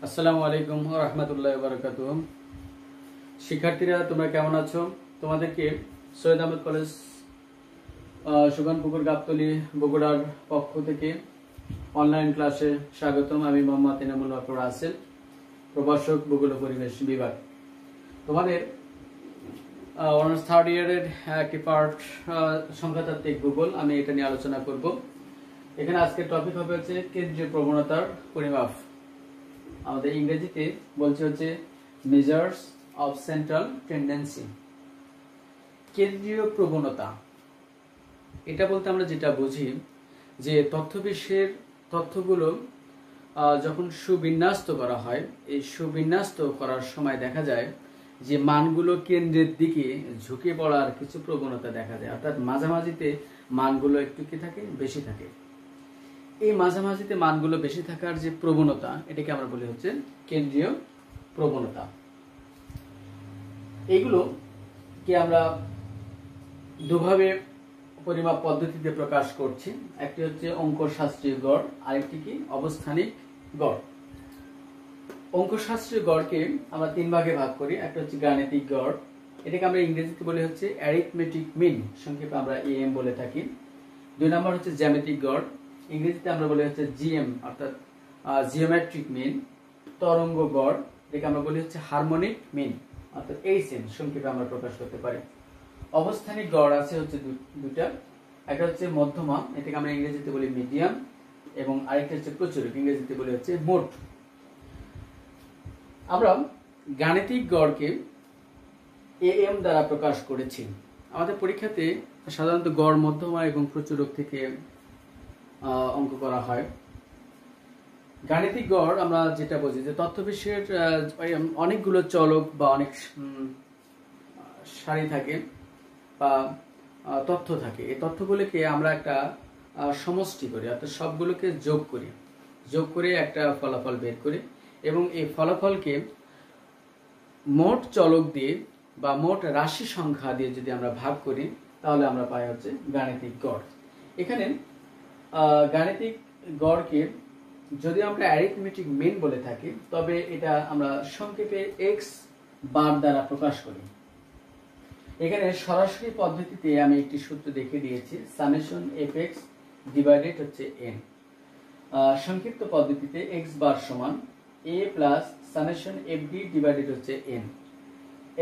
আসসালামু আলাইকুম ওয়া রাহমাতুল্লাহি ওয়া বারাকাতুহু। শিক্ষার্থীরা তোমরা কেমন আছো? তোমাদেরকে সৈয়দ আহমেদ কলেজ সুগানপুকুর গাবতলী বগুড়ার পক্ষ থেকে অনলাইন ক্লাসে স্বাগতম। আমি মোহাম্মদ ইনামুল হক রাসেল, প্রভাষক ভূগোল ও পরিবেশ বিভাগ। তোমাদের অনার্স থার্ড ইয়ারের একটি পার্ট সংখ্যাতাত্ত্বিক ভূগোল, আমি এটা নিয়ে আলোচনা করব। এখানে আজকের টপিক হবে হচ্ছে কেন্দ্রীয় প্রবণতার পরিমাপ। আমাদের ইংরেজিতে বলছে হচ্ছে মেজার্স অফ সেন্ট্রাল টেন্ডেন্সি। কেন্দ্রীয় প্রবণতা এটা বলতে আমরা যেটা বুঝি যে তথ্যবিশ্বের তথ্যগুলো যখন সুবিন্যস্ত করা হয়, এই সুবিন্যস্ত করার সময় দেখা যায় যে মানগুলো কেন্দ্রের দিকে ঝুঁকে পড়ার কিছু প্রবণতা দেখা যায়, অর্থাৎ মাঝামাঝিতে মানগুলো একটু কি থাকে, বেশি থাকে। এই মাঝামাঝিতে মানগুলো বেশি থাকার যে প্রবণতা, এটাকে আমরা বলি হচ্ছে কেন্দ্রীয় প্রবণতা। এইগুলো কি আমরা দুভাবে পরিমাপ পদ্ধতিতে প্রকাশ করছি। একটি হচ্ছে অঙ্কশাস্ত্রীয় গড়, আরেকটি কি অবস্থানিক গড়। অঙ্কশাস্ত্রীয় গড়কে আমরা তিন ভাগে ভাগ করি। একটা হচ্ছে গাণিতিক গড়, এটাকে আমরা ইংরেজিতে বলি হচ্ছে অ্যারিথমেটিক মিন, সংক্ষেপে আমরা এএম বলে থাকি। দুই নম্বর হচ্ছে জ্যামিতিক গড়, ইংরেজিতে আমরা বলি হচ্ছে জিএম, অর্থাৎ জিওমেট্রিক মিন। তরঙ্গ গড়, এটাকে আমরা বলি হচ্ছে হারমোনিক মিন, অর্থাৎ এইচএম, সংক্ষেপে আমরা প্রকাশ করতে পারি। অবস্থানিক গড় আছে হচ্ছে দুটা, একটা হচ্ছে মধ্যমা, এটাকে আমরা ইংরেজিতে বলি মিডিয়াম, এবং আরেকটা হচ্ছে প্রচুরক, ইংরেজিতে বলি হচ্ছে মোট। আমরা গাণিতিক গড়কে এএম দ্বারা প্রকাশ করেছি। আমাদের পরীক্ষাতে সাধারণত গড়, মধ্যমা এবং প্রচুরক থেকে অঙ্ক করা হয়। গাণিতিক গড় আমরা যেটা বুঝি যে তথ্যবিশ্বের অনেকগুলো চলক বা অনেক সারি থাকে বা তথ্য থাকে। এই তথ্যগুলোকে আমরা একটা সমষ্টি করি, অর্থাৎ সবগুলোকে যোগ করে একটা ফলাফল বের করি, এবং এই ফলাফলকে মোট চলক দিয়ে বা মোট রাশি সংখ্যা দিয়ে যদি আমরা ভাগ করি, তাহলে আমরা পাই হচ্ছে গাণিতিক গড়। এখানে গাণিতিক গড়কে যদি আমরা অ্যারিথমেটিক মিন বলে থাকি, তবে এটা আমরা সংক্ষেপে এক্স বার দ্বারা প্রকাশ করি। এখানে সরাসরি পদ্ধতিতে আমি একটি সূত্র দেখিয়ে দিয়েছি, সামেশন এফ এক্স ডিভাইডেড হচ্ছে এন। সংক্ষিপ্ত পদ্ধতিতে এক্স বার সমান A plus summation F D divided হচ্ছে এন।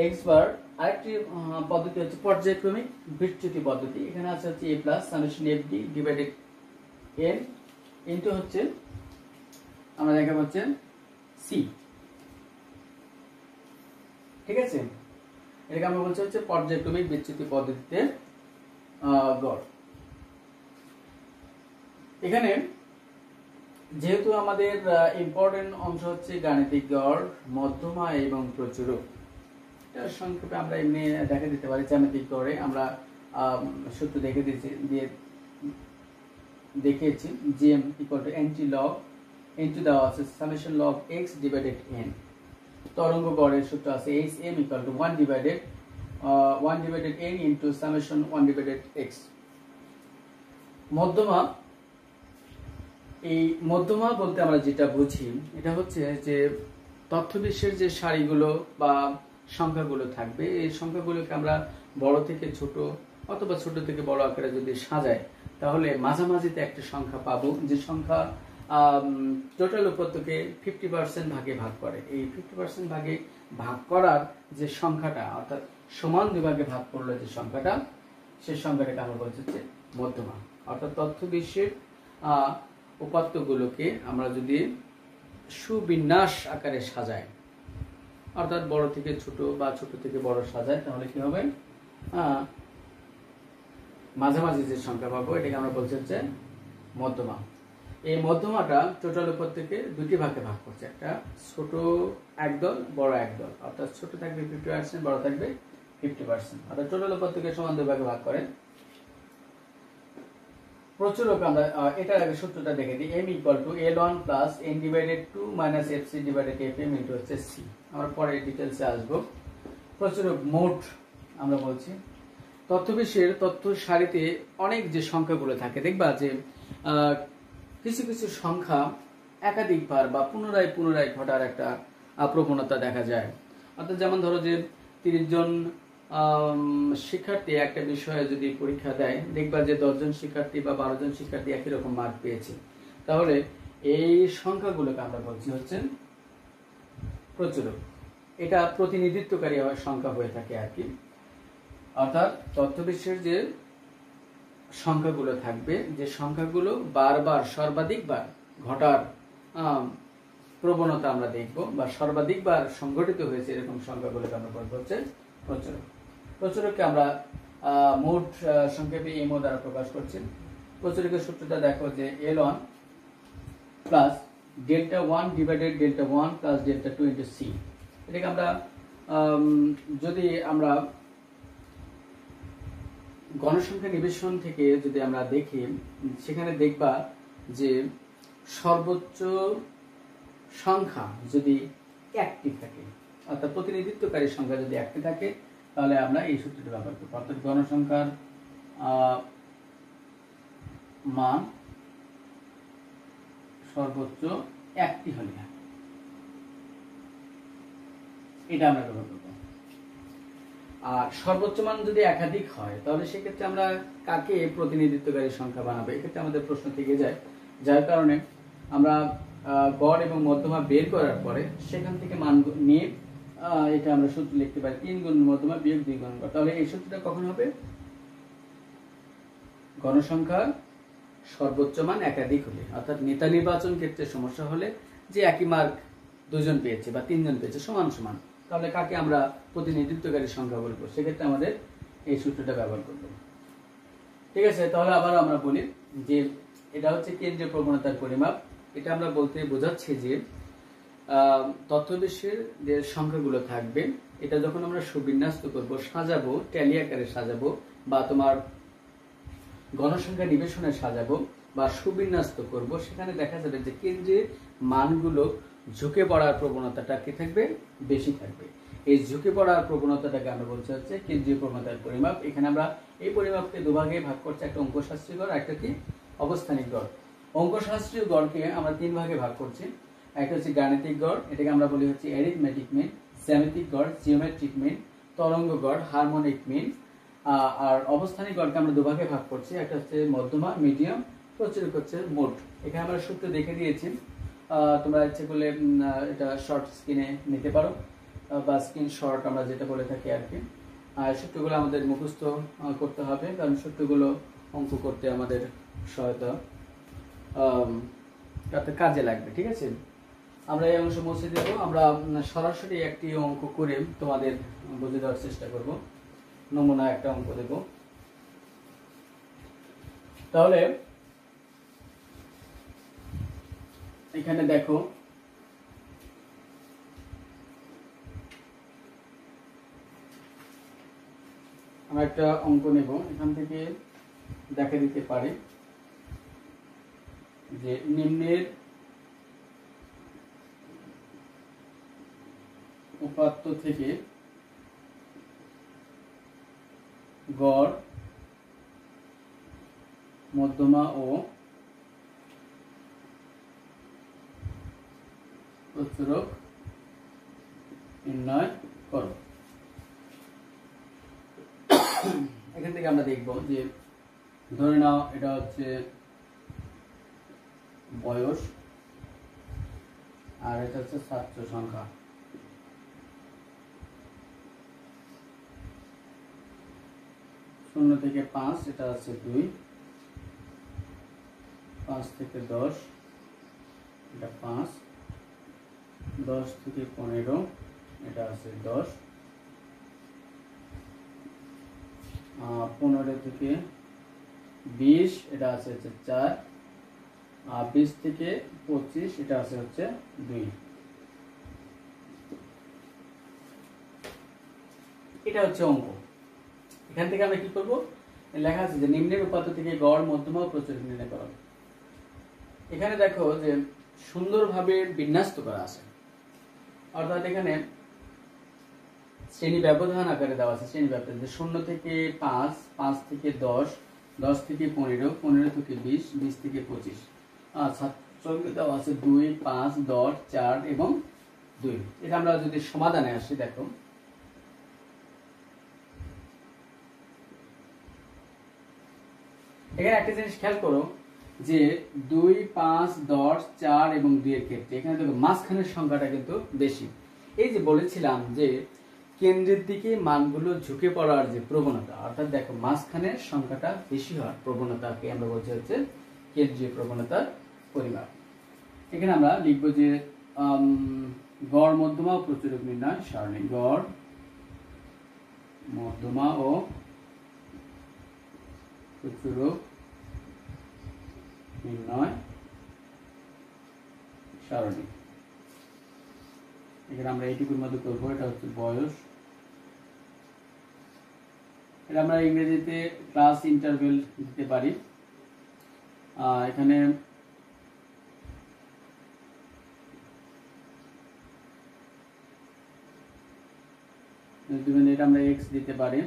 এক্স বার আরেকটি পদ্ধতি হচ্ছে পর্যায়ক্রমিক বিচ্যুতি পদ্ধতি। এখানে আছে হচ্ছে A plus summation F D divided N into হচ্ছে আমরা দেখাবো হচ্ছে সি। ঠিক আছে, এটাকে আমরা বলছি হচ্ছে পর্যায়ক্রমিক বিচ্যুতি পদ্ধতিতে গড়। এখানে যেহেতু আমাদের ইম্পর্টেন্ট অংশ হচ্ছে গাণিতিক গড়, মধ্যমা এবং প্রচুরক, এটা সংক্ষেপে আমরা এমনি দেখা দিতে পারি। জ্যামিতিক গড়ে আমরা সূত্র দেখিয়েছি GM equal to antilog into দেওয়া আছে summation log X divided N. তরঙ্গ গড়ের সূত্র আছে H M equal to 1 divided N into summation 1 divided X. মধ্যমা, এই মধ্যমা বলতে আমরা যেটা বুঝি, এটা হচ্ছে যে তথ্যবিশ্বের যে সারিগুলো বা সংখ্যাগুলো থাকবে, এই সংখ্যাগুলোকে আমরা বড় থেকে ছোট অথবা ছোট থেকে বড় আকারে যদি সাজাই, তাহলে মাঝামাঝিতে একটা সংখ্যা পাবো, যে সংখ্যা টোটাল উপত্যকে 50% ভাগে ভাগ করে। এই 50% ভাগে ভাগ করার যে সংখ্যাটা, অর্থাৎ সমান দুভাগে ভাগ করলে যে সংখ্যাটা, সেই সংখ্যাটাকে আমরা বলছি হচ্ছে মধ্যমা। অর্থাৎ তথ্য বিশ্বের উপাত্তগুলোকে আমরা যদি সুবিন্যাস আকারে সাজাই, অর্থাৎ বড় থেকে ছোট বা ছোট থেকে বড় সাজাই, তাহলে কি হবে, মাঝামাঝি যে সংখ্যা পাবো, এটাকে আমরা বলছি হচ্ছে মধ্যমা। এই মধ্যমাটা টোটাল উপর থেকে দুটি ভাগে ভাগ করছে, একটা ছোট একদল, বড় একদল, অর্থাৎ ছোট থাকবে 50%, বড় থাকবে 50%, অর্থাৎ টোটাল উপর থেকে সমান দুই ভাগে ভাগ করে। প্রচুরক আমরা এটার আগে সূত্রটা দেখে দিই, m equal to L1 plus n divided 2 minus fc divided fm into হচ্ছে c। আমরা পরে ডিটেইলসে আসবো। প্রচুরক মোট আমরা বলছি তথ্যবিশ্বের তথ্য সারিতে অনেক যে সংখ্যাগুলো থাকে, দেখবা যে কিছু কিছু সংখ্যা একাধিকবার বা পুনরায় পুনরায় ঘটার একটা প্রবণতা দেখা যায়। অর্থাৎ যেমন ধরো যে 30 জন শিক্ষার্থী একটা বিষয়ে যদি পরীক্ষা দেয়, দেখবা যে 10 জন শিক্ষার্থী বা 12 জন শিক্ষার্থী একই রকম মার্ক পেয়েছে। তাহলে এই সংখ্যাগুলোকে আমরা বলছি হচ্ছে প্রচুরক। এটা প্রতিনিধিত্বকারী সংখ্যা হয়ে থাকে আর কি। অর্থাৎ তথ্য বিশ্বের যে সংখ্যাগুলো থাকবে, যে সংখ্যাগুলো বারবার সর্বাধিকবার ঘটার প্রবণতা আমরা দেখব বা সর্বাধিকবার সংঘটিত হয়েছে এরকম সংখ্যাগুলোকে আমরা বলবো হচ্ছে প্রচুরক। প্রচুরককে আমরা মোট সংক্ষেপে এমও দ্বারা প্রকাশ করছি। প্রচুরকের সূত্রটা দেখো যে L1 plus delta 1 divided delta 1 plus delta 2 into C. এটাকে আমরা যদি আমরা গণসংখ্যা নিবেশন থেকে যদি আমরা দেখি, সেখানে দেখবা যে সর্বোচ্চ সংখ্যা যদি একটি থাকে, অর্থাৎ প্রতিনিধিত্বকারী সংখ্যা যদি একটি থাকে, তাহলে আমরা এই সূত্রটি ব্যবহার করব। অর্থাৎ গণসংখ্যার মান সর্বোচ্চ একটি হলে এটা আমরা ব্যবহার করব। আর সর্বোচ্চ মান যদি একাধিক হয়, তাহলে সেক্ষেত্রে আমরা কাকে প্রতিনিধিত্বকারী সংখ্যা বানাবো, এক্ষেত্রে আমাদের প্রশ্ন থেকে যায়। যার কারণে আমরা গড় এবং মধ্যমা বের করার পরে সেখান থেকে মান নিয়ে এটা আমরা সূত্র লিখতে পারি 3 গুণ মধ্যমা বিয়োগ 2 গুণ গড়। তাহলে এই সূত্রটা কখন হবে? গণসংখ্যার সর্বোচ্চ মান একাধিক হলে, অর্থাৎ নেতা নির্বাচন ক্ষেত্রে সমস্যা হলে যে একই মার্ক 2 জন পেয়েছে বা 3 জন পেয়েছে সমান সমান, তাহলে কাকে আমরা প্রতিনিধিত্বকারী সংখ্যা বলবো, সেক্ষেত্রে আমাদের এই সূত্রটা ব্যবহার করব। ঠিক আছে, তাহলে আবার আমরা বলি যে এটা হচ্ছে কেন্দ্রীয় প্রবণতার পরিমাপ। এটা আমরা বলতে বোঝাচ্ছি যে তথ্য বিশ্বের যে সংখ্যাগুলো থাকবে, এটা যখন আমরা সুবিন্যস্ত করব, সাজাবো, ট্যালি আকারে সাজাবো বা তোমার গণসংখ্যা নিবেশনে সাজাবো বা সুবিন্যস্ত করব, সেখানে দেখা যাবে যে কেন্দ্রের মানগুলো ঝুঁকে পড়ার প্রবণতাটা কি থাকবে? বেশি থাকবে। এই ঝুঁকে পড়ার প্রবণতাটাকে আমরা বলছি হচ্ছে কেন্দ্রীয় প্রবণতার পরিমাপ। এখানে আমরা এই পরিমাপকে দুভাগে ভাগ করছি, একটা অঙ্কশাস্ত্রীয় গড়, একটা কি অবস্থানিক গড়। অঙ্কশাস্ত্রীয় গড়কে আমরা 3 ভাগে ভাগ করছি। একটা হচ্ছে গাণিতিক গড়, এটাকে আমরা বলি হচ্ছে অ্যারিথমেটিক মিন, জ্যামিতিক গড়, জিওমেট্রিক মিন, তরঙ্গ গড়, হারমোনিক মিন। আর অবস্থানিক গড়কে আমরা দুভাগে ভাগ করছি, একটা হচ্ছে মধ্যমা, মিডিয়াম, প্রচুরক হচ্ছে মোট। এখানে আমরা সূত্র দেখে দিয়েছি, তোমরা ইচ্ছে করলে এটা শর্ট স্ক্রিনে নিতে পারো বা স্ক্রিন শর্ট আমরা যেটা বলে থাকি আর কি। আর সূত্রগুলো আমাদের মুখস্থ করতে হবে, কারণ সূত্রগুলো অঙ্ক করতে আমাদের সহায়তা কাজে লাগবে। ঠিক আছে, আমরা এই অংশ মুছে দেবো। আমরা সরাসরি একটি অঙ্ক করে তোমাদের বুঝে দেওয়ার চেষ্টা করব, নমুনা একটা অঙ্ক দেব। তাহলে এখানে দেখো আমরা একটা অঙ্ক নেব, এখান থেকে দেখা দিতে পারে যে নিম্নের উপাত্ত থেকে গড়, মধ্যমা ও প্রচুরক নির্ণয় করো। এখান থেকে আমরা দেখব যে ধরে নাও এটা হচ্ছে বয়স আর এটা হচ্ছে ছাত্র সংখ্যা। শূন্য থেকে 5 এটা আছে 2, 5 থেকে 10 এটা 5, 10 থেকে 15 এটা আছে 10, 15 থেকে 20 এটা আছে হচ্ছে 4, আর 20 থেকে 25 এটা আছে হচ্ছে 2। এটা হচ্ছে অঙ্ক। এখান থেকে আমরা কি করব? লেখা আছে যে নিম্নের উপাত্ত থেকে গড়, মধ্যমা ও প্রচুরক নির্ণয় করো। এখানে দেখো যে সুন্দরভাবে বিন্যস্ত করা আছে, অর্থাৎ এখানে শ্রেণী ব্যবধান আকারে দেওয়া আছে। শ্রেণী ব্যবধান 0 থেকে 5, 5 থেকে 10, 10 থেকে 15, 15 থেকে 20, 20 থেকে 25। সঙ্গে দেওয়া আছে 2, 5, 10, 4 এবং 2। এটা আমরা যদি সমাধানে আসি, দেখো এখানে একটা জিনিস খেয়াল করো যে 2, 5, 10, 4 এবং 2 এর ক্ষেত্রে এখানে দেখো মাঝখানের সংখ্যাটা কিন্তু বেশি। এই যে বলেছিলাম যে কেন্দ্রের দিকে মানগুলো ঝুঁকে পড়ার যে প্রবণতা, অর্থাৎ দেখো মাঝখানের সংখ্যাটা বেশি হওয়ার প্রবণতাকে আমরা বলছি হচ্ছে কেন্দ্রীয় প্রবণতার পরিমাপ। এখানে আমরা লিখব যে গড় মধ্যমা ও প্রচুরক নির্ণয় সারণী। গড় মধ্যমা ও প্রচুরক নির্ণয় সারণী। এখানে আমরা এইটুকুর মধ্যে করবো, এটা হচ্ছে বয়স। এটা আমরা ইংরেজিতে ক্লাস ইন্টারভেল দিতে পারি। এখানে এটা আমরা x দিতে পারি।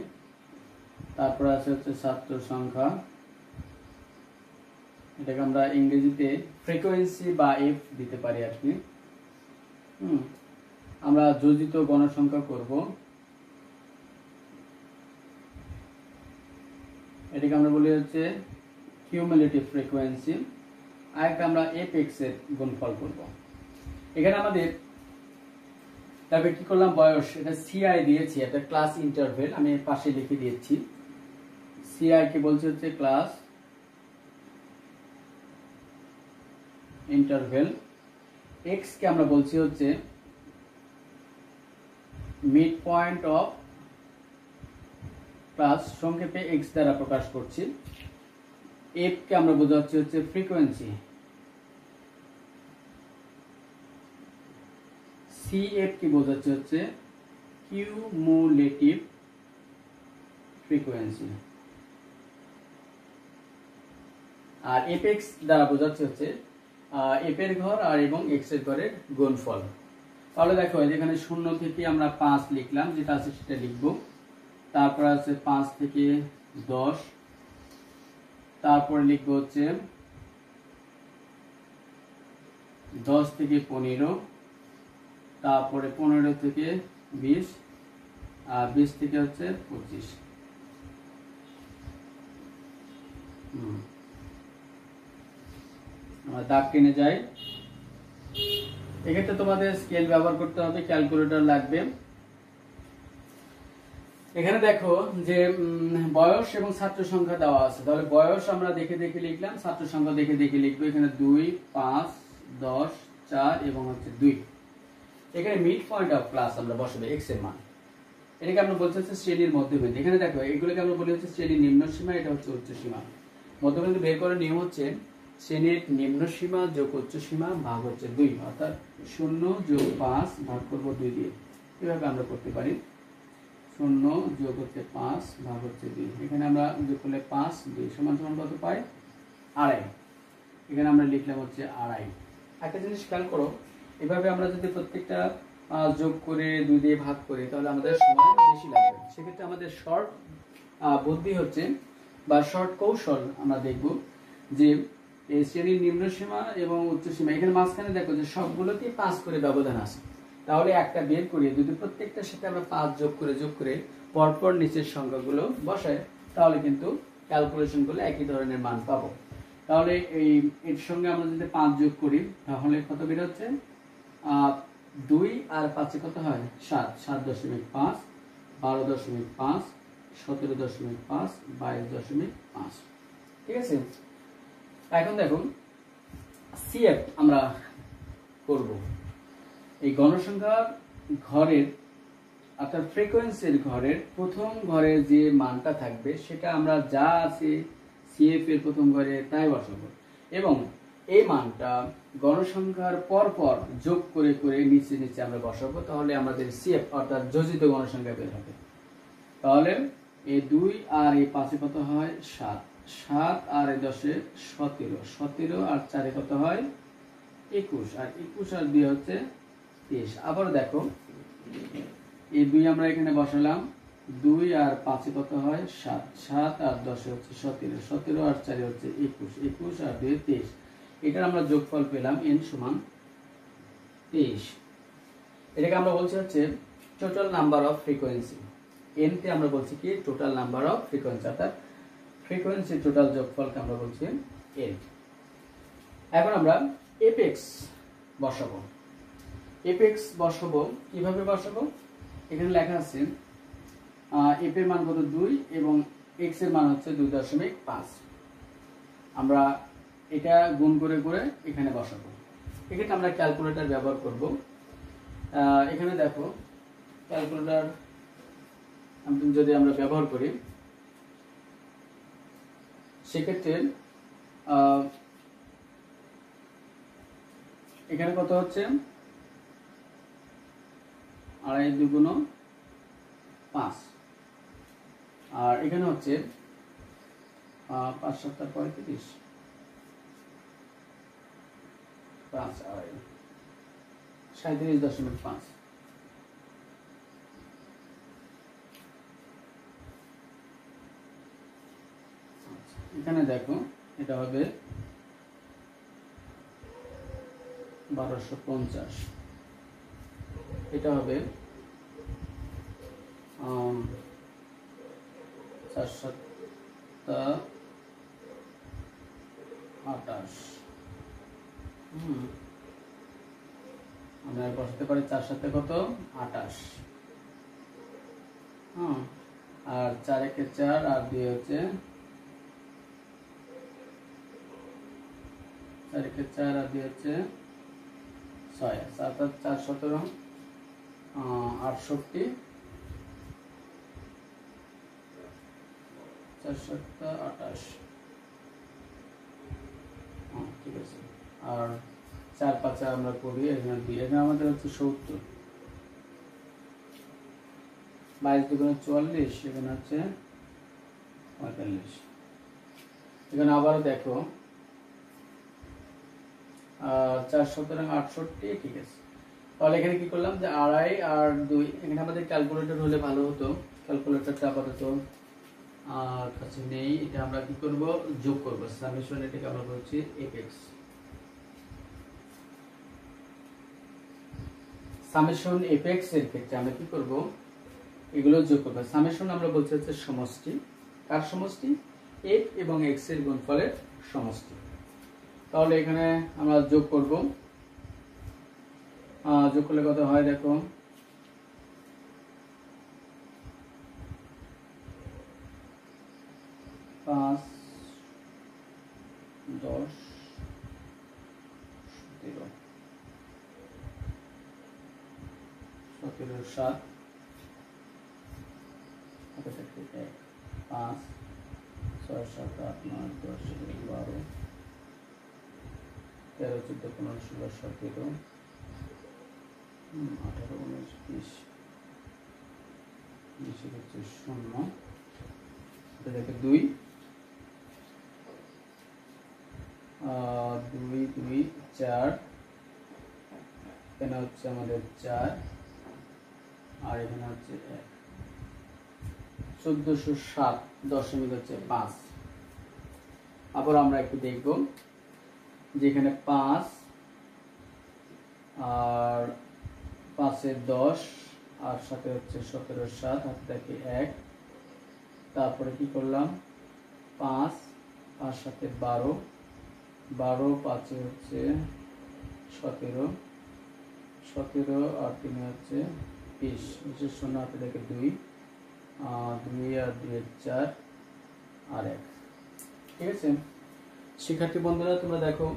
তারপর আছে হচ্ছে ছাত্র সংখ্যা, এটাকে আমরা ইংরেজিতে ফ্রিকোয়েন্সি বা f দিতে পারি আর কি। আমরা যোজিত গণসংখ্যা করব, এটাকে আমরা বলি হচ্ছে কিউমুলেটিভ ফ্রিকোয়েন্সি। আর একটা আমরা fx এর গুণফল করব। এখানে আমাদের তারপরে কি করলাম, বয়স, এটা সিআই দিয়েছি, এটা ক্লাস ইন্টারভেল, আমি পাশে লিখে দিয়েছি। সিআই কে বলছে হচ্ছে ক্লাস ইন্টারভেল। এক্স কে আমরা বলছি হচ্ছে মিড পয়েন্ট অফ ক্লাস, সংক্ষেপে এক্স দ্বারা প্রকাশ করছি। এফ কে আমরা বোঝাচ্ছি হচ্ছে ফ্রিকোয়েন্সি। সিএফ কি বোঝাচ্ছে হচ্ছে কিউমুলেটিভ ফ্রিকোয়েন্সি। আর এফএক্স দ্বারা বোঝাচ্ছে হচ্ছে এফ এর ঘর আর এবং এক্স এর ঘরের গুণফল। তাহলে দেখো এখানে 0 থেকে আমরা 5 লিখলাম, যেটা আছে সেটা লিখব। তারপর আছে 5 থেকে 10, তারপর লিখব হচ্ছে 10 থেকে 15, তারপরে 15 থেকে 20, আর 20 থেকে হচ্ছে 25। আমরা দাগ টেনে যাই। এক্ষেত্রে তোমাদের স্কেল ব্যবহার করতে হবে, ক্যালকুলেটর লাগবে। এখানে দেখো যে বয়স এবং ছাত্র সংখ্যা দেওয়া আছে, তাহলে বয়স আমরা দেখে দেখে লিখলাম, ছাত্র সংখ্যা দেখে দেখে লিখবো। এখানে 2, 5, 10, 4 এবং হচ্ছে 2। এখানে মিড পয়েন্ট অফ ক্লাস আমরা বসাবো এক্স এর মান। এটাকে আমরা বলছি হচ্ছে শ্রেণীর মধ্যবিন্দু। এখানে দেখো এগুলোকে আমরা বলি হচ্ছে শ্রেণীর নিম্ন সীমা, এটা হচ্ছে উচ্চ সীমা। মধ্যবিন্দু বের করার নিয়ম হচ্ছে শ্রেণীর নিম্ন সীমা যোগ উচ্চ সীমা ভাগ হচ্ছে 2, অর্থাৎ 0 যোগ 5 ভাগ করব 2 দিয়ে। এভাবে আমরা করতে পারি। 0 যোগ হচ্ছে 5 ভাগ হচ্ছে 2। এখানে আমরা যোগ করলে 5, 2 সমান সমান কত পাই? 2.5। এখানে আমরা লিখলাম হচ্ছে 2.5। একটা জিনিস খেয়াল করো, এভাবে আমরা যদি প্রত্যেকটা যোগ করে 2 দিয়ে ভাগ করি তাহলে আমাদের সময় বেশি লাগবে। সেক্ষেত্রে আমাদের শর্ট বুদ্ধি হচ্ছে বা শর্ট কৌশল আমরা দেখব যে এই শ্রেণীর নিম্ন সীমা এবং উচ্চ সীমা, এখানে মাঝখানে দেখো যে সবগুলোতে 5 করে ব্যবধান আছে। তাহলে একটা বের করে যদি প্রত্যেকটার সাথে আমরা 5 যোগ করে পরপর নিচের সংখ্যাগুলো বসাই তাহলে কিন্তু ক্যালকুলেশনগুলো একই ধরনের মান পাবো। তাহলে এর সঙ্গে আমরা যদি 5 যোগ করি তাহলে কত বের হচ্ছে? 2 আর 5 কত হয়? 7, 7.5, 12.5, 17.5, 22.5। ঠিক আছে, এখন দেখুন সিএফ আমরা করব। এই গণসংখ্যার ঘরের অর্থাৎ ফ্রিকোয়েন্সির ঘরের প্রথম ঘরে যে মানটা থাকবে সেটা আমরা যা আছে সিএফ এর প্রথম ঘরে তাই বসাবো, এবং এই মানটা গণসংখ্যার পর পর যোগ করে করে নিচে নিচে আমরা বসাবো। তাহলে আমাদের সিএফ অর্থাৎ যোজিত গণসংখ্যা বের হবে। তাহলে এই 2 আর এই 5 কত হয়? 7, 7 আর এই 10 17, 17 আর 4 কত হয়? 21, আর 21 আর 2 হচ্ছে 23। আবার দেখো এই 2 আমরা এখানে বসালাম, 2 আর 5 কত হয়? 7, 7 আর 10 হচ্ছে 17, 17 আর 4 হচ্ছে 21, 21 আর 2 23। এটার আমরা যোগফল পেলাম n সমান 23। এটাকে আমরা বলছি হচ্ছে total number of frequency. n কে আমরা বলছি কি টোটাল নাম্বার অফ ফ্রিকোয়েন্সি, অর্থাৎ ফ্রিকোয়েন্সি টোটাল যোগফলকে আমরা বলছি n। এখন আমরা এপেক্স বসাবো। এপেক্স বসাবো কিভাবে বসাবো? এখানে লেখা আছে এফ এর মান কত 2 এবং x এর মান হচ্ছে 2.5। আমরা এটা গুণ করে করে এখানে বসাবো। এক্ষেত্রে আমরা ক্যালকুলেটর ব্যবহার করব। এখানে দেখো ক্যালকুলেটর যদি আমরা ব্যবহার করি সেক্ষেত্রে এখানে কত হচ্ছে 2.5 2 5, আর এখানে হচ্ছে 5 7 35 5 37.5। এখানে দেখো এটা হবে 1250, এটা হবে 4 7 28। আমরা বসাতে পারি 4 7 কত 28, আর 4 1 4 আর 2 হচ্ছে 4 1 4 আর 2 হচ্ছে 6, 7 4 17 68, 4 7 28। ঠিক আছে, আর 4 5 আমরা করি এখানে 2, এখানে আমাদের হচ্ছে 70, 22 2 44, এখানে হচ্ছে 45। এখানে আবার দেখো 4 17 68। ঠিক আছে, তাহলে এখানে কি করলাম যে 2.5 আর 2, এখানে আমাদের ক্যালকুলেটর হলে ভালো হতো। ক্যালকুলেটরটা আপাতত কাছে নেই, এটা আমরা কি করব যোগ করব। সামেশন এটাকে আমরা বলছি এপেক্স। সামেশন এপেক্স এর ক্ষেত্রে আমরা কি করব এগুলো যোগ করব। সামেশন আমরা বলছি হচ্ছে সমষ্টি। কার সমষ্টি? f এবং x এর গুণফলের সমষ্টি। তাহলে এখানে আমরা যোগ করব, যোগ করলে কত হয় দেখো 5 10 17 17 7 5 6 7 8 9 10 11 13 14 15 16 17 18 19 20 20 হচ্ছে 0, এটা দেখে 2 2 2 4, এখানে হচ্ছে আমাদের 4 আর এখানে হচ্ছে 1, 1407 দশমিক হচ্ছে 5। আবার আমরা একটু দেখব যে এখানে 5 আর 5 10 আর সাথে হচ্ছে 17 7, হাতে দেখি 1, তারপরে কি করলাম 5 5 7 12 12 5 হচ্ছে 17 17 আর 3 হচ্ছে 20, 20 শূন্য হাতে দেখে 2 2 আর 2 4 আর 1। ঠিক আছে শিক্ষার্থী বন্ধুরা, তোমরা দেখো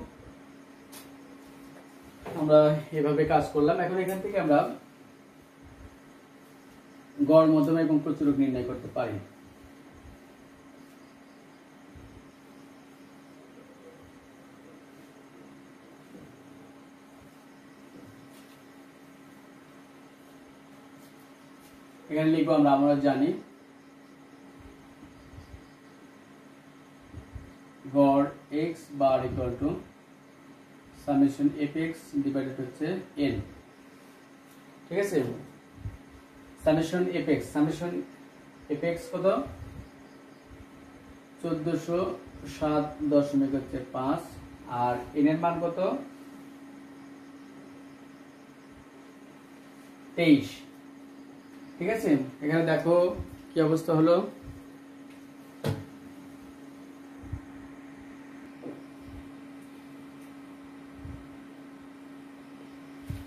আমরা এভাবে কাজ করলাম। এখন এখান থেকে আমরা গড়, মধ্যমা এবং প্রচুরক নির্ণয় করতে পারি। এখানে লিখবো আমরা জানি গড় x bar equal to summation fx divided হচ্ছে n। ঠিক আছে, সামেশন fx কত 1407 দশমিক হচ্ছে 5 আর n এর মান কত 23। ঠিক আছে, এখানে দেখো কি অবস্থা হলো।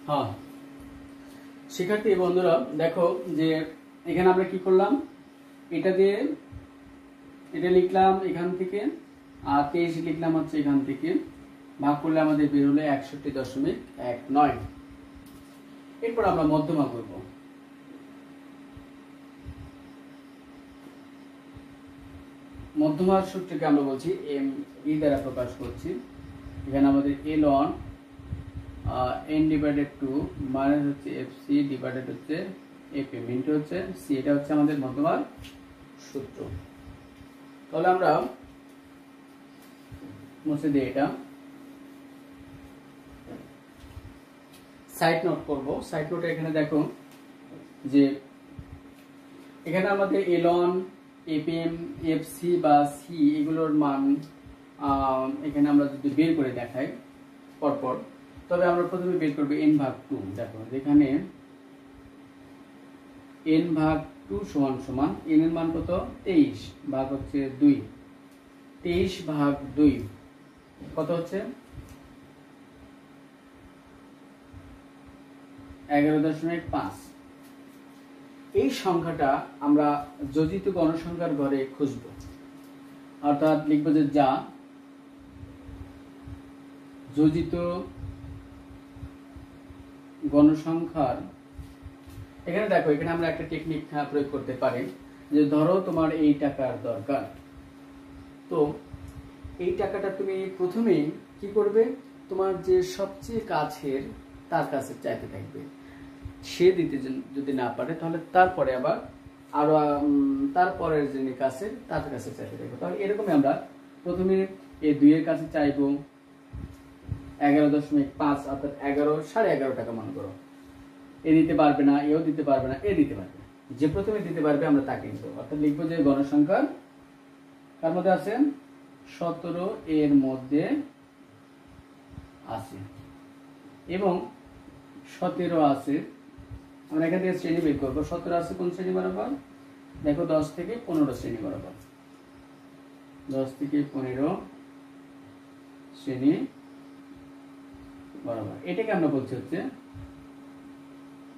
হ্যাঁ শিক্ষার্থী বন্ধুরা দেখো যে এখানে আমরা কি করলাম, এটা দিয়ে এটা লিখলাম এখান থেকে, আর 23 লিখলাম হচ্ছে এখান থেকে, ভাগ করলে আমাদের বের হলো 61.19। এরপর আমরা মধ্যমা করব। মধ্যমার সূত্রকে আমরা বলছি এম ই দ্বারা প্রকাশ করছি। এখানে আমাদের ln n ডিভাইডেড 2 মাইনাস হচ্ছে fc ডিভাইডেড হচ্ছে fm ইনটু হচ্ছে c, এটা হচ্ছে আমাদের মধ্যমার সূত্র। তাহলে আমরা মুছে দিই, এটা সাইড নোট করব। সাইড নোটে এখানে দেখো যে এখানে আমাদের ln fm fc বা c এগুলোর মান এখানে আমরা যদি বের করে দেখাই পরপর, তবে আমরা প্রথমে বের করব n ভাগ 2। দেখো যেখানে n ভাগ 2 সমান সমান n এর মান কত 23 ভাগ হচ্ছে 2, 23 ভাগ 2 কত হচ্ছে 11.5। এই সংখ্যাটা আমরা যোজিত গণসংখ্যার ঘরে খুঁজব, অর্থাৎ লিখব যে যা যোজিত গণসংখ্যার। এখানে দেখো এখানে আমরা একটা টেকনিক প্রয়োগ করতে পারি, যে ধরো তোমার এই টাকার দরকার, তো এই টাকাটা তুমি প্রথমেই কি করবে, তোমার যে সবচেয়ে কাছের তার কাছে চাইতে থাকবে, সে দিতে যদি না পারে তাহলে তারপরে আবার আরো তারপরের যিনি কাছের তার কাছে চাইতে থাকবে। তাহলে এরকমই আমরা প্রথমে এই 2 এর কাছে চাইবো 11.5, অর্থাৎ 11.5 টাকা মনে করো। এ দিতে পারবে না, এও দিতে পারবে না, এ দিতে পারবে না, যে প্রথমে দিতে পারবে আমরা তাকে নিব। অর্থাৎ লিখবো যে গণসংখ্যার কার মধ্যে আছে 17 এর মধ্যে আছে এবং 17 আছে। আমরা এখান থেকে শ্রেণী বের করবো। 17 আছে কোন শ্রেণী বরাবর, দেখো 10 থেকে 15 শ্রেণী বরাবর, 10 থেকে 15 শ্রেণী বরাবর। এটাকে আমরা বলছি হচ্ছে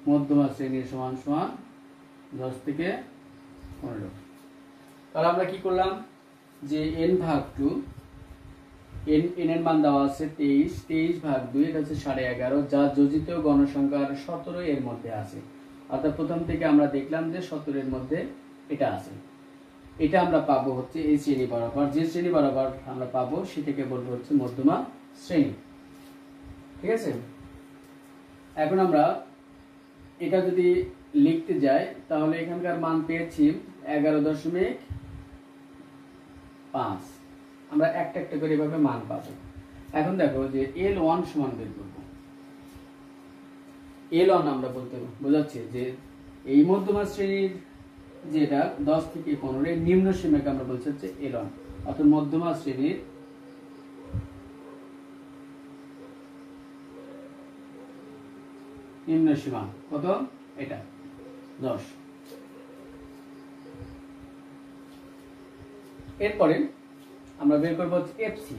মধ্যমা শ্রেণীর সমান সমান 10 থেকে 15। তাহলে আমরা কি করলাম, যে n ভাগ 2, n এর মান দেওয়া আছে 23, 23 ভাগ 2 এটা হচ্ছে 11.5, যা যোজিত গণসংখ্যার 17 এর মধ্যে আছে। অর্থাৎ প্রথম থেকে আমরা দেখলাম যে 17 এর মধ্যে এটা আছে। এটা আমরা পাবো হচ্ছে এই শ্রেণী বরাবর, যে শ্রেণী বরাবর আমরা পাবো সেটাকে বলবো হচ্ছে মধ্যমা শ্রেণী। ঠিক আছে, এখন আমরা এটা যদি লিখতে যাই তাহলে এখানকার মান পেয়েছি 11.5। আমরা একটা একটা করে এভাবে মান পাবো। এখন দেখো যে L1 সমান বের করব। L1 আমরা বলতে বোঝাচ্ছি যে এই মধ্যমা শ্রেণীর যেটা 10 থেকে 15 এর নিম্ন সীমাকে আমরা বলছি হচ্ছে L1, অর্থাৎ মধ্যমা শ্রেণীর নিম্ন সীমা কত, এটা 10। এরপরে আমরা বের করব এফসি।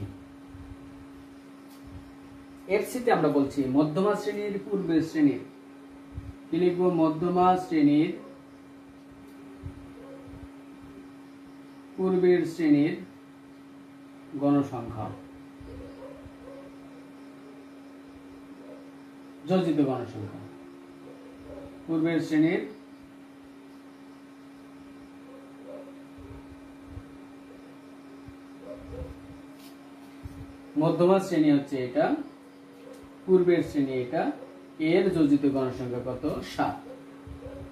এফসি তে আমরা বলছি মধ্যমা শ্রেণীর পূর্বের শ্রেণীর, কি লিখবো, মধ্যমা শ্রেণীর পূর্বের শ্রেণীর গণসংখ্যা, যোজিত গণসংখ্যা, পূর্বের শ্রেণীর মধ্যমা শ্রেণী হচ্ছে এটা, পূর্বের শ্রেণী এটা, এর যোজিত গণসংখ্যা কত 7,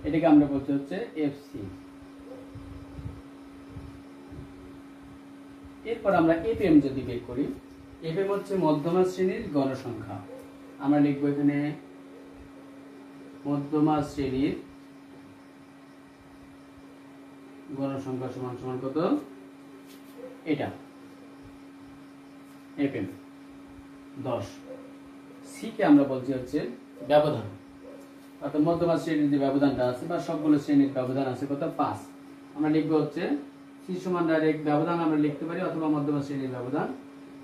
এটাকে আমরা বলতে হচ্ছে এফসি। এরপর আমরা এফএম যদি বের করি, এফএম হচ্ছে মধ্যমা শ্রেণীর গণসংখ্যা। আমরা লিখবো এখানে মধ্যমা শ্রেণীর গণসংখ্যা সমান সমান কত, এটা এফএম। 10। সি কে আমরা বলছি হচ্ছে ব্যবধান, অর্থাৎ মধ্যমা শ্রেণীর যে ব্যবধানটা আছে বা সবগুলো শ্রেণীর ব্যবধান আছে কত 5। আমরা লিখবো হচ্ছে সি সমান ডাইরেক্ট ব্যবধান আমরা লিখতে পারি অথবা মধ্যমা শ্রেণীর ব্যবধান,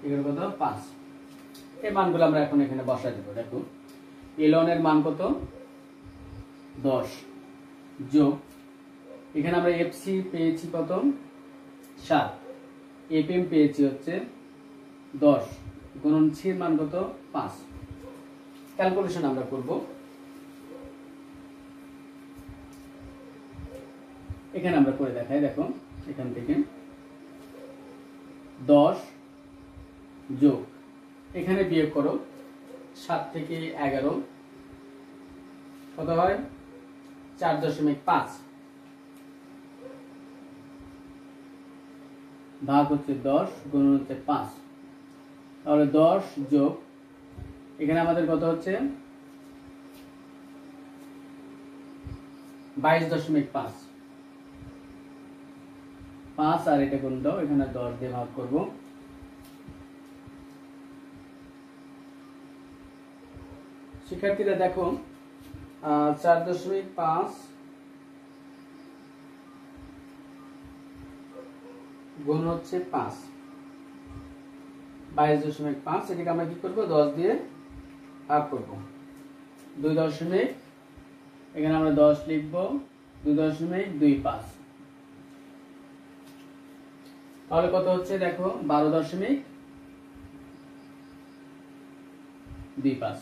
এগুলো কত 5। এই মানগুলো আমরা এখন এখানে বসাই দেবো। দেখো L1 এর মান কত 10 যোগ এখানে আমরা এফসি পেয়েছি কত 7, এফএম পেয়েছি হচ্ছে 10 গুণন সির মান কত 5। ক্যালকুলেশন আমরা করব। এখানে আমরা করে দেখাই। দেখো এখান থেকে 10 যোগ এখানে বিয়োগ করো 7 থেকে 11 কত হয় 4.5 ভাগ হচ্ছে 10 গুণন হচ্ছে 5, তাহলে 10 যোগ এখানে আমাদের কত হচ্ছে 22.5, 5 আর এটা গুণ দাও, এখানে 10 দিয়ে ভাগ করব। শিক্ষার্থীরা দেখো 4.5 গুণ হচ্ছে 5, 22.5, এটাকে আমরা কি করব 10 দিয়ে ভাগ করব। 2 দশমিক এখানে আমরা 10 লিখব 2.25, তাহলে কত হচ্ছে দেখো 12.25।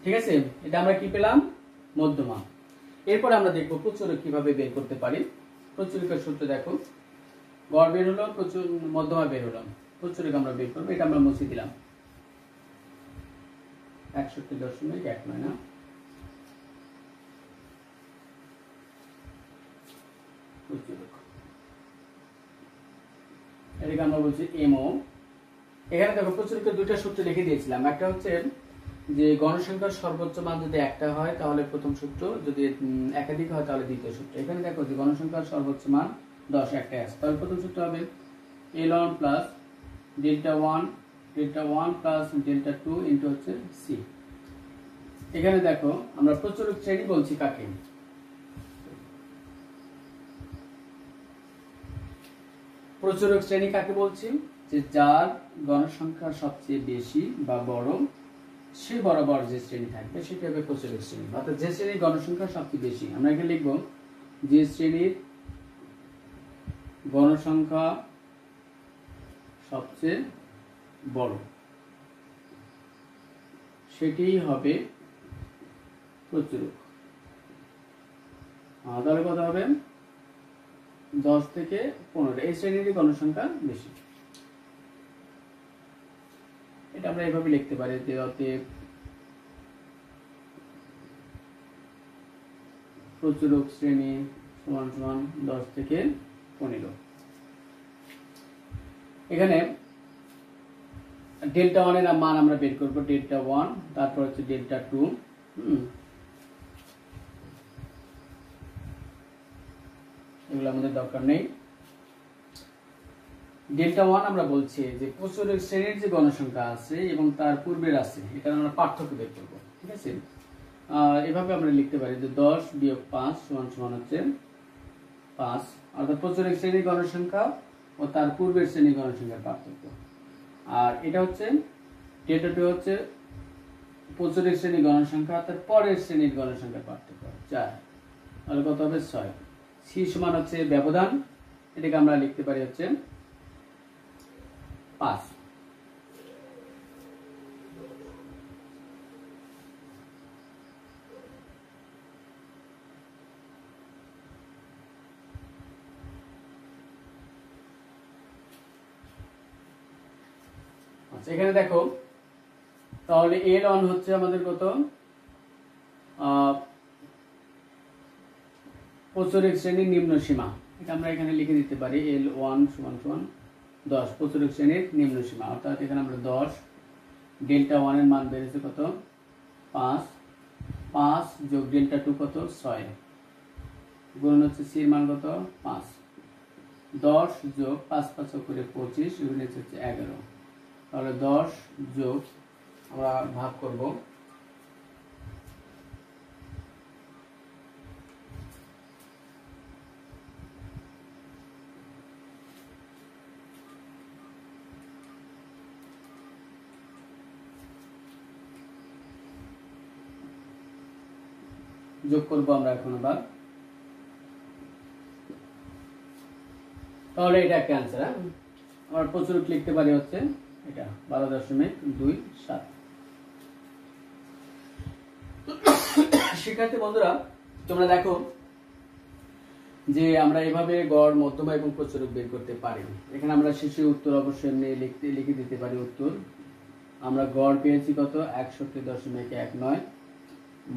ঠিক আছে, এটা আমরা কি পেলাম মধ্যমা। এরপর আমরা দেখব প্রচুরক কিভাবে বের করতে পারি। প্রচুরকের সূত্র দেখো, গড় বের হলো, মধ্যমা বের হলো, প্রচুরক আমরা বের করবো। এটা আমরা মুছে দিলাম 61.19 না, প্রচুরক এটাকে আমরা বলছি এমও। এখানে দেখো প্রচুরকের দুইটা সূত্র লিখে দিয়েছিলাম। একটা হচ্ছে যে গণসংখ্যার সর্বোচ্চ মান যদি একটা হয় তাহলে প্রথম সূত্র, যদি একাধিক হয় তাহলে দ্বিতীয় সূত্র। এখানে দেখো যে গণসংখ্যার সর্বোচ্চ মান 10 একটাই আছে, তাহলে প্রথম সূত্র হবে L1 plus delta 1 plus delta 2 into হচ্ছে সি। এখানে দেখো আমরা প্রচুরক শ্রেণী বলছি কাকে, প্রচুরক শ্রেণী কাকে বলছি, যে যার গণসংখ্যা সবচেয়ে বেশি বা বড় সে বরাবর যে শ্রেণী থাকবে সেটা হবে প্রচুরক শ্রেণী। অর্থাৎ যে শ্রেণীর গণসংখ্যা সবচেয়ে বেশি, আমরা এখানে লিখব যে শ্রেণীর গণসংখ্যা সবচেয়ে বড় সেটিই হবে প্রচুরক। তাহলে কত হবে 10 থেকে 15, এই শ্রেণীর গণসংখ্যা বেশি। এটা আমরা এভাবে লিখতে পারি যে অতএব প্রচুরক শ্রেণী সমান সমান 10 থেকে 15। এখানে ডেল্টা 1 এর মান আমরা বের করব, ডেল্টা 1, তারপর হচ্ছে ডেল্টা 2। এগুলো আমাদের দরকার নেই। ডেল্টা 1 আমরা বলছি যে প্রচুরক শ্রেণীর যে গণসংখ্যা আছে এবং তার পূর্বের আছে, এটা আমরা পার্থক্য বের করব। ঠিক আছে, এভাবে আমরা লিখতে পারি যে 10 বিয়োগ 5 সমান সমান হচ্ছে 5, অর্থাৎ প্রচুরক শ্রেণীর গণসংখ্যা ও তার পূর্বের শ্রেণীর গণসংখ্যার পার্থক্য। আর এটা হচ্ছে ডেল্টা 2 হচ্ছে প্রচুরক শ্রেণীর গণসংখ্যা তার পরের শ্রেণীর গণসংখ্যার পার্থক্য 4, তাহলে কত হবে 6। সি সমান হচ্ছে ব্যবধান, এটাকে আমরা লিখতে পারি হচ্ছে 5। আচ্ছা, এখানে দেখো তাহলে L1 হচ্ছে আমাদের কত, প্রচুরক শ্রেণীর নিম্ন সীমা। এটা আমরা এখানে লিখে দিতে পারি L1 সমান সমান 10 প্রচুরক শ্রেণীর নিম্ন সীমা, অর্থাৎ এখানে আমরা 10 ডেল্টা 1 এর মান বেড়েছে কত 5, 5 যোগ ডেল্টা 2 কত 6 গুণ হচ্ছে সি এর মান কত 5, 10 যোগ 5 5 করে 25 গুণ হচ্ছে 11, তাহলে 10 যোগ আমরা ভাগ করব যোগ করব আমরা এখন আবার, তাহলে এটা একটা অ্যান্সার। আমরা প্রচুরক লিখতে পারি হচ্ছে এটা 12.27। শিক্ষার্থী বন্ধুরা তোমরা দেখো যে আমরা এভাবে গড়, মধ্যমা এবং প্রচুরক বের করতে পারি। এখানে আমরা শেষে উত্তর অবশ্যই এমনি লিখে দিতে পারি উত্তর। আমরা গড় পেয়েছি কত 61.19,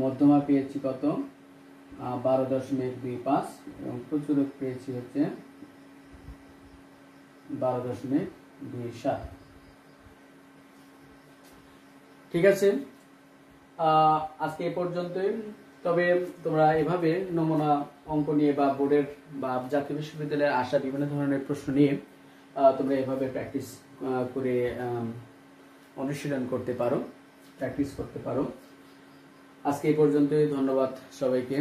মধ্যমা পেয়েছি কত 12.25 এবং প্রচুরক পেয়েছি হচ্ছে 12.27। ঠিক আছে, আজকে এ পর্যন্তই। তবে তোমরা এভাবে নমুনা অঙ্ক নিয়ে বা বোর্ডের বা জাতীয় বিশ্ববিদ্যালয়ের আসা বিভিন্ন ধরনের প্রশ্ন নিয়ে তোমরা এভাবে প্র্যাকটিস করে অনুশীলন করতে পারো, প্র্যাকটিস করতে পারো। আজকে এই পর্যন্তই, ধন্যবাদ সবাইকে।